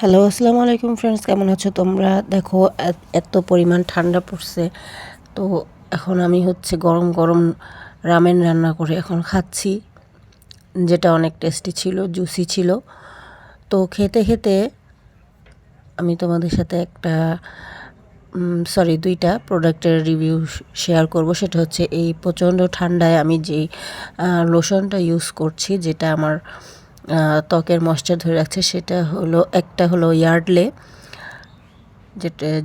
Hello, আসসালামু আলাইকুম friends, কেমন আছো তোমরা? দেখো এত পরিমাণ ঠান্ডা পড়ছে। তো এখন আমি গরম গরম রামেন রান্না করে এখন খাচ্ছি, যেটা অনেক টেস্টি ছিল, জুসি ছিল। তো খেতে খেতে আমি তোমাদের সাথে দুইটা প্রোডাক্টের রিভিউ শেয়ার করব। সেটা হচ্ছে এই প্রচণ্ড ঠান্ডায় আমি যেই লোশনটা ইউজ করছি, যেটা আমার ত্বকের ময়েশ্চার ধরে রাখছে, সেটা একটা হলো ইয়ার্ডলে,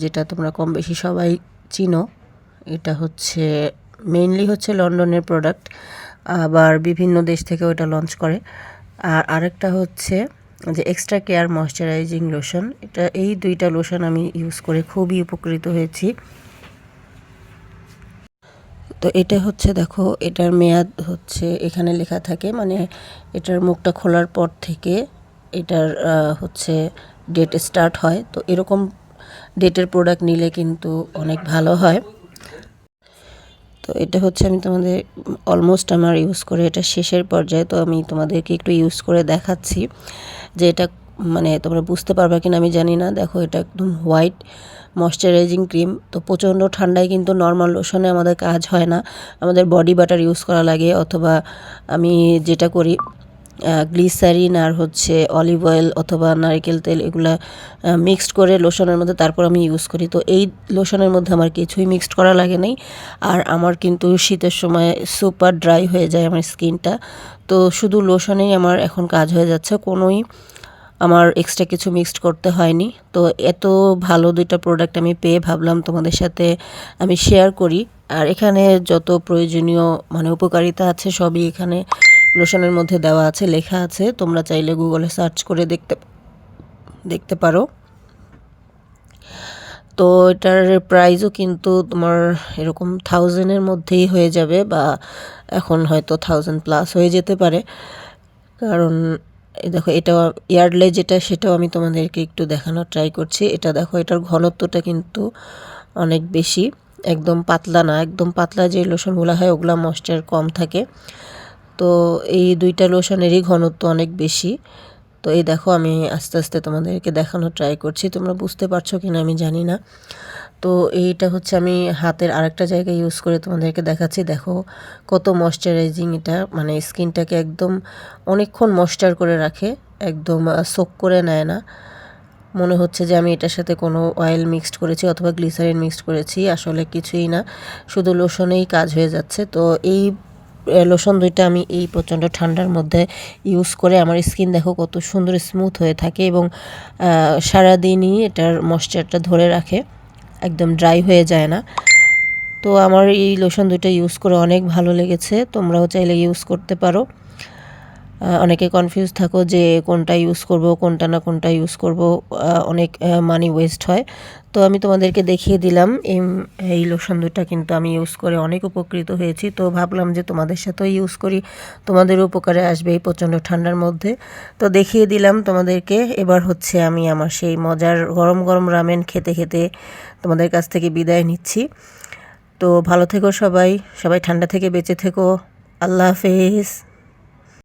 যেটা তোমরা কম বেশি সবাই চিনো। এটা মেইনলি লন্ডনের প্রোডাক্ট, আবার বিভিন্ন দেশ থেকে ওটা লঞ্চ করে। আর আরেকটা হচ্ছে যে এক্সট্রা কেয়ার ময়শ্চারাইজিং লোশন। এই দুইটা লোশন আমি ইউজ করে খুবই উপকৃত হয়েছি। তো এটা দেখো, এটার মেয়াদ এখানে লেখা থাকে, মানে এটার মুখটা খোলার পর থেকে এটার ডেট স্টার্ট হয়। তো এরকম ডেটের প্রোডাক্ট নিলে কিন্তু অনেক ভালো হয়। তো এটা আমি তোমাদের অলমোস্ট আমার ইউজ করে এটা শেষের পর্যায়ে। তো আমি তোমাদেরকে একটু ইউজ করে দেখাচ্ছি যে এটা মানে তোমরা বুঝতে পারবে কিনা আমি জানি না। দেখো, এটা একদম হোয়াইট ময়শ্চারাইজিং ক্রিম। তো প্রচণ্ড ঠান্ডায় কিন্তু নর্মাল লোশনে আমাদের কাজ হয় না, আমাদের বডি বাটার ইউজ করা লাগে, অথবা আমি যেটা করি গ্লিসারিন আর অলিভ অয়েল অথবা নারকেল তেল, এগুলা মিক্সড করে লোশনের মধ্যে তারপর আমি ইউজ করি। তো এই লোশনের মধ্যে আমার কিছুই মিক্সড করা লাগে নাই। আর আমার কিন্তু শীতের সময় সুপার ড্রাই হয়ে যায় আমার স্কিনটা। তো শুধু লোশনেই আমার এখন কাজ হয়ে যাচ্ছে, কোনোই আমার এক্সট্রা কিছু মিক্সড করতে হয়নি। তো এত ভালো দুইটা প্রোডাক্ট আমি পেয়ে ভাবলাম তোমাদের সাথে আমি শেয়ার করি। আর এখানে যত প্রয়োজনীয় উপকারিতা আছে সবই এখানে লোশনের মধ্যে দেওয়া আছে, লেখা আছে। তোমরা চাইলে গুগলে সার্চ করে দেখতে পারো। তো এটার প্রাইসও কিন্তু তোমার এরকম 1000-এর মধ্যেই হয়ে যাবে, বা এখন হয়তো 1000+ হয়ে যেতে পারে। কারণ দেখো, এটা ইয়ার্ডলে সেটাও আমি তোমাদেরকে একটু দেখানোর ট্রাই করছি। এটা দেখো, এটার ঘনত্বটা কিন্তু অনেক বেশি, একদম পাতলা না। একদম পাতলা যে লোশনগুলো হয় ওগুলো ময়েশ্চার কম থাকে। তো এই দুইটা লোশনেরই ঘনত্ব অনেক বেশি। তো এই দেখো, আমি আস্তে আস্তে তোমাদেরকে দেখানোর ট্রাই করছি, তোমরা বুঝতে পারছো কিনা আমি জানি না। তো এইটা আমি হাতের আরেকটা জায়গায় ইউজ করে তোমাদেরকে দেখাচ্ছি। দেখো কত ময়শ্চারাইজিং, এটা মানে স্কিনটাকে একদম অনেকক্ষণ ময়েশ্চার করে রাখে, একদম সোক করে নেয় না। মনে হচ্ছে যে আমি এটার সাথে কোনো অয়েল মিক্সড করেছি অথবা গ্লিসারিন মিক্সড করেছি, আসলে কিছুই না, শুধু লোশনেই কাজ হয়ে যাচ্ছে। তো এই লোশন দুইটা আমি এই প্রচণ্ড ঠান্ডার মধ্যে ইউজ করে আমার স্কিন দেখো কত সুন্দর স্মুথ হয়ে থাকে, এবং সারাদিনই এটার ময়েশ্চারটা ধরে রাখে, একদম ড্রাই হয়ে যায় না। তো আমার এই লোশন দুইটা ইউজ করে অনেক ভালো লেগেছে, তোমরাও চাইলে ইউজ করতে পারো। অনেকে কনফিউজ থাকো যে কোনটা ইউজ করব, কোনটা না কোনটা ইউজ করব, অনেক মানি ওয়েস্ট হয়। তো আমি তোমাদেরকে দেখিয়ে দিলাম এই লোশন দুটা কিন্তু আমি ইউজ করে অনেক উপকৃত হয়েছি। তো ভাবলাম যে তোমাদের সাথেও ইউজ করি, তোমাদের উপকারে আসবে এই প্রচণ্ড ঠান্ডার মধ্যে। তো দেখিয়ে দিলাম তোমাদেরকে। এবার আমি আমার সেই মজার গরম গরম রামেন খেতে খেতে তোমাদের কাছ থেকে বিদায় নিচ্ছি। তো ভালো থেকো সবাই, ঠান্ডা থেকে বেঁচে থেকো। আল্লাহ হাফেজ।